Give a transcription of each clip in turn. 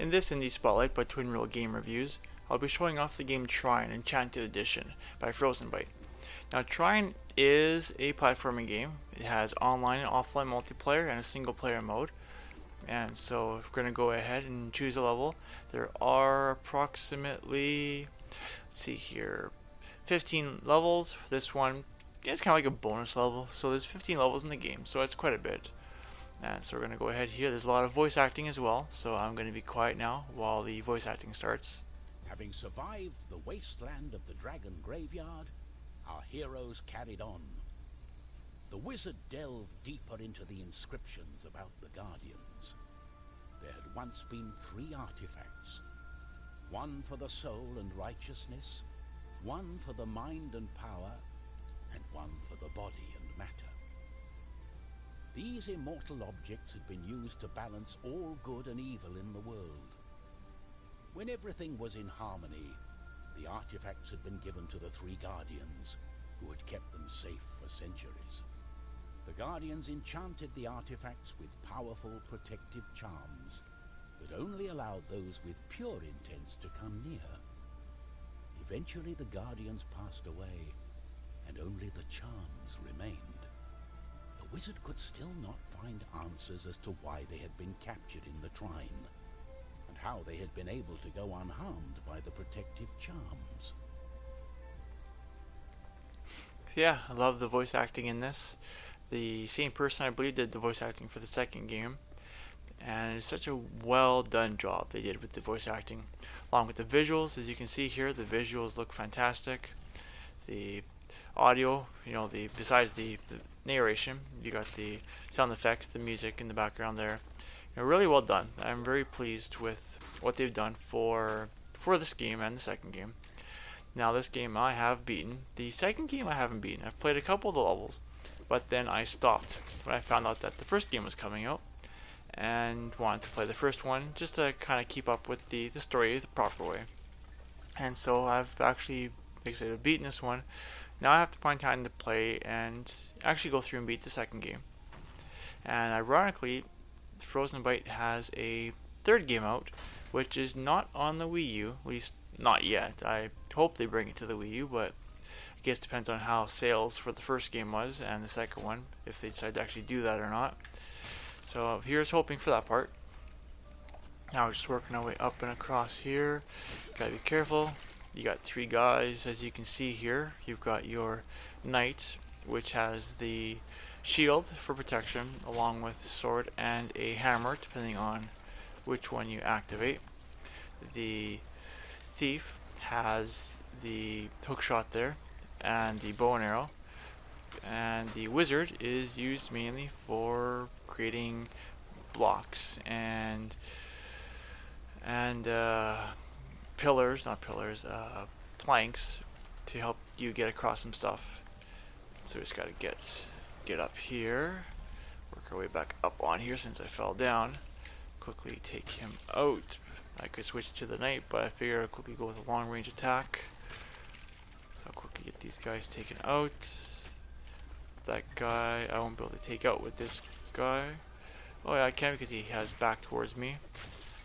In this Indie Spotlight by Twin Real Game Reviews, I'll be showing off the game Trine Enchanted Edition by Frozenbyte. Now Trine is a platforming game. It has online and offline multiplayer and a single player mode. And so if we're going to go ahead and choose a level, there are approximately, let's see here, 15 levels. This one is kind of like a bonus level. So there's 15 levels in the game, so it's quite a bit. And so we're going to go ahead here. There's a lot of voice acting as well, so I'm going to be quiet now while the voice acting starts. Having survived the wasteland of the Dragon Graveyard, our heroes carried on. The wizard delved deeper into the inscriptions about the Guardians. There had once been 3 artifacts. One for the soul and righteousness, one for the mind and power, and one for the body and matter. These immortal objects had been used to balance all good and evil in the world. When everything was in harmony, the artifacts had been given to the 3 Guardians, who had kept them safe for centuries. The Guardians enchanted the artifacts with powerful protective charms that only allowed those with pure intents to come near. Eventually the Guardians passed away, and only the charms remained. The wizard could still not find answers as to why they had been captured in the Trine, and how they had been able to go unharmed by the protective charms. Yeah, I love the voice acting in this. The same person, I believe, did the voice acting for the second game, and it's such a well done job they did with the voice acting. Along with the visuals, as you can see here, the visuals look fantastic. The audio, besides the narration, you got the sound effects, the music in the background there. Really well done. I'm very pleased with what they've done for this game and the second game. Now this game I have beaten. The second game I haven't beaten. I've played a couple of the levels, but then I stopped when I found out that the first game was coming out and wanted to play the first one just to kind of keep up with the story the proper way. And so I've actually, like I said, I've beaten this one. Now I have to find time to play and actually go through and beat the second game. And ironically, Frozenbyte has a third game out, which is not on the Wii U, at least not yet. I hope they bring it to the Wii U, but I guess it depends on how sales for the first game was and the second one, if they decide to actually do that or not. So here's hoping for that part. Now we're just working our way up and across here. Gotta be careful. You got 3 guys, as you can see here. You've got your knight, which has the shield for protection, along with a sword and a hammer, depending on which one you activate. The thief has the hook shot there, and the bow and arrow. And the wizard is used mainly for creating blocks and planks to help you get across some stuff. So we just gotta get up here, work our way back up on here since I fell down. Quickly take him out. I could switch to the knight, but I figure I'll quickly go with a long range attack. So I'll quickly get these guys taken out. That guy I won't be able to take out with this guy. Oh yeah, I can because he has back towards me.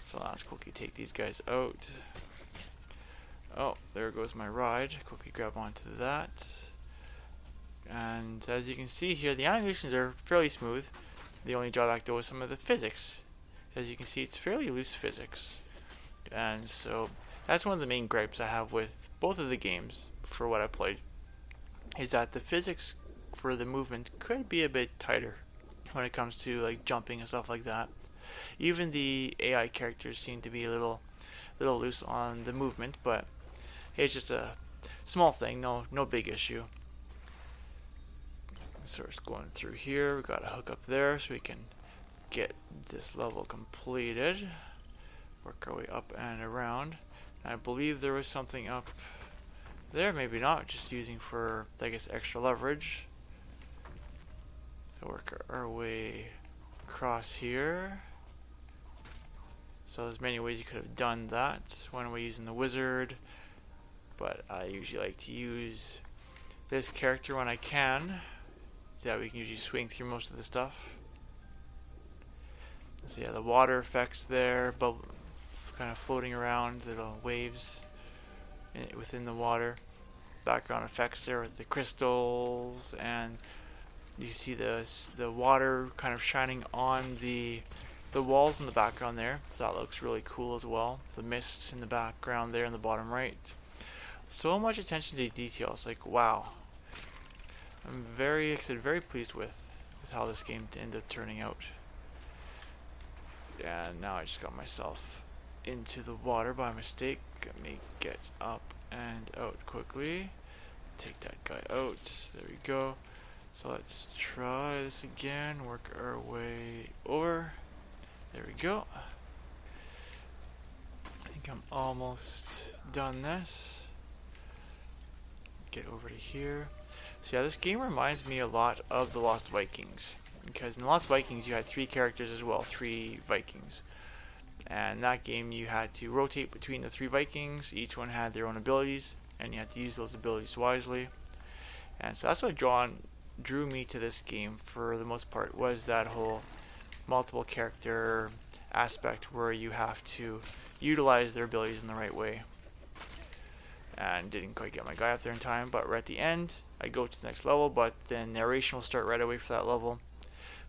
So let's quickly take these guys out. Oh, there goes my ride. Quickly grab onto that. And as you can see here, the animations are fairly smooth. The only drawback though is some of the physics. As you can see, it's fairly loose physics. And so that's one of the main gripes I have with both of the games for what I played, is that the physics for the movement could be a bit tighter when it comes to like jumping and stuff like that. Even the AI characters seem to be a little loose on the movement, but it's just a small thing, no big issue. So we're just going through here. We got a hook up there so we can get this level completed. Work our way up and around. And I believe there was something up there, maybe not, just using for, I guess, extra leverage. So work our way across here. So there's many ways you could have done that. One way using the wizard, but I usually like to use this character when I can, so that we can usually swing through most of the stuff. So yeah, the water effects there, kind of floating around, little waves within the water. Background effects there with the crystals, and you see the water kind of shining on the walls in the background there, so that looks really cool as well. The mist in the background there in the bottom right. So much attention to details, like wow. I'm very excited, very pleased with how this game ended up turning out. And now I just got myself into the water by mistake. Let me get up and out quickly. Take that guy out. There we go. So let's try this again. Work our way over. There we go. I think I'm almost done this. Get over to here. So yeah, this game reminds me a lot of the Lost Vikings, because in the Lost Vikings you had 3 characters as well, 3 Vikings. And in that game you had to rotate between the 3 Vikings. Each one had their own abilities, and you had to use those abilities wisely. And so that's what drew me to this game for the most part, was that whole multiple character aspect where you have to utilize their abilities in the right way. And didn't quite get my guy up there in time, but we're at the end. I go to the next level, but then narration will start right away for that level.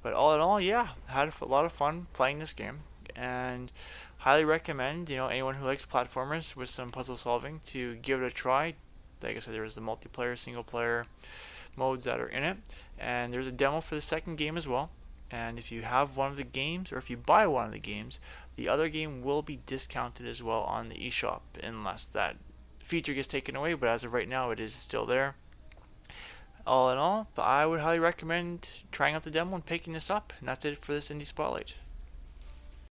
But all in all, yeah, had a lot of fun playing this game, and highly recommend, anyone who likes platformers with some puzzle solving to give it a try. Like I said, there is the multiplayer, single player modes that are in it, and there's a demo for the second game as well. And if you have one of the games, or if you buy one of the games, the other game will be discounted as well on the eShop, unless that feature gets taken away, but as of right now it is still there. All in all, I would highly recommend trying out the demo and picking this up, and that's it for this Indie Spotlight.